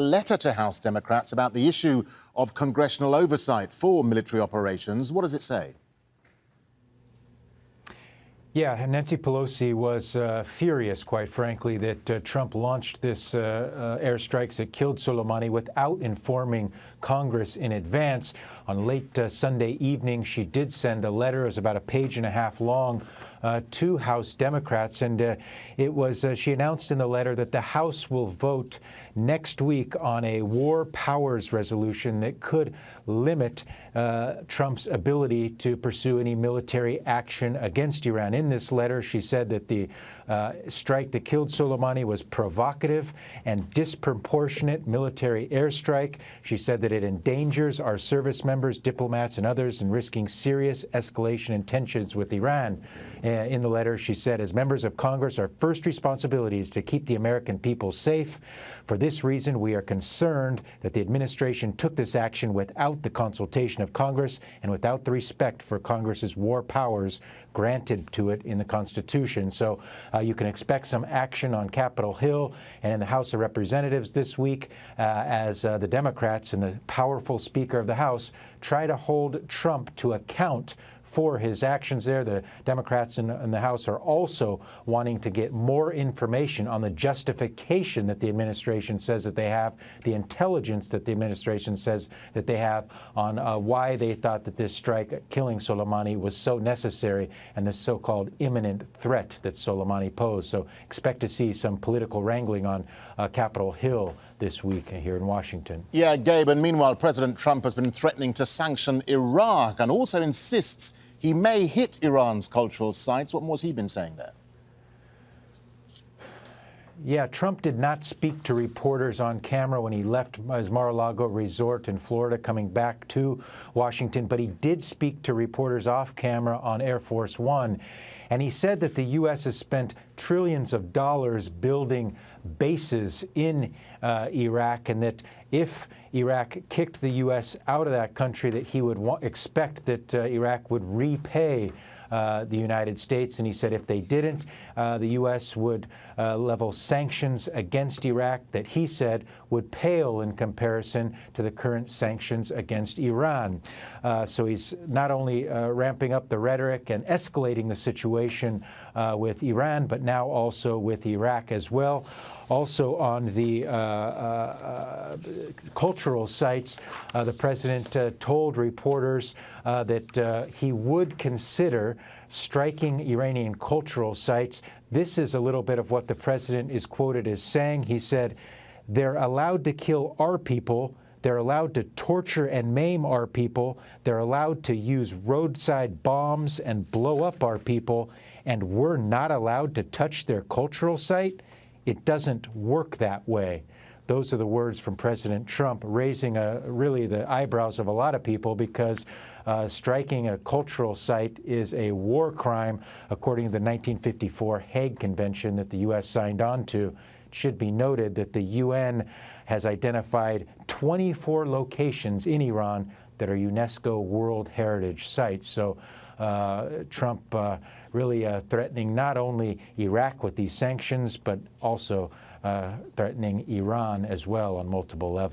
Letter to House Democrats about the issue of congressional oversight for military operations. What does it say? Yeah, Nancy Pelosi was furious, quite frankly, that Trump launched this airstrikes that killed Soleimani without informing Congress in advance. On late Sunday evening, she did send a letter. It was about a page and a half long to House Democrats, and she announced in the letter that the House will vote next week on a war powers resolution that could limit Trump's ability to pursue any military action against Iran. In this letter, she said that the strike that killed Soleimani was provocative and disproportionate military airstrike. She said that it endangers our service members, diplomats, and others, and risking serious escalation in tensions with Iran. In the letter, she said, as members of Congress, our first responsibility is to keep the American people safe. For this reason, we are concerned that the administration took this action without the consultation of Congress and without the respect for Congress's war powers granted to it in the Constitution. So you can expect some action on Capitol Hill and in the House of Representatives this week as the Democrats and the powerful Speaker of the House try to hold Trump to account for his actions there. The Democrats in the House are also wanting to get more information on the justification that the administration says that they have, the intelligence that the administration says that they have on why they thought that this strike killing Soleimani was so necessary and the so-called imminent threat that Soleimani posed. So expect to see some political wrangling on Capitol Hill this week here in Washington. Yeah, Gabe, and meanwhile, President Trump has been threatening to sanction Iraq and also insists he may hit Iran's cultural sites. What more has he been saying there? Yeah, Trump did not speak to reporters on camera when he left his Mar-a-Lago resort in Florida coming back to Washington, but he did speak to reporters off camera on Air Force One. And he said that the U.S. has spent trillions of dollars building bases in Iraq, and that if Iraq kicked the U.S. out of that country, that he would expect that Iraq would repay the United States. And he said if they didn't, the U.S. would level sanctions against Iraq that he said would pale in comparison to the current sanctions against Iran. So he's not only ramping up the rhetoric and escalating the situation with Iran, but now also with Iraq as well. Also on the cultural sites, the president told reporters that he would consider striking Iranian cultural sites. This is a little bit of what the president is quoted as saying. He said, they're allowed to kill our people. They're allowed to torture and maim our people. They're allowed to use roadside bombs and blow up our people. And we're not allowed to touch their cultural site? It doesn't work that way. Those are the words from President Trump, raising really the eyebrows of a lot of people, because striking a cultural site is a war crime, according to the 1954 Hague Convention that the U.S. signed on to. It should be noted that the UN has identified 24 locations in Iran that are UNESCO World Heritage Sites. So Trump really threatening not only Iraq with these sanctions, but also threatening Iran as well on multiple levels.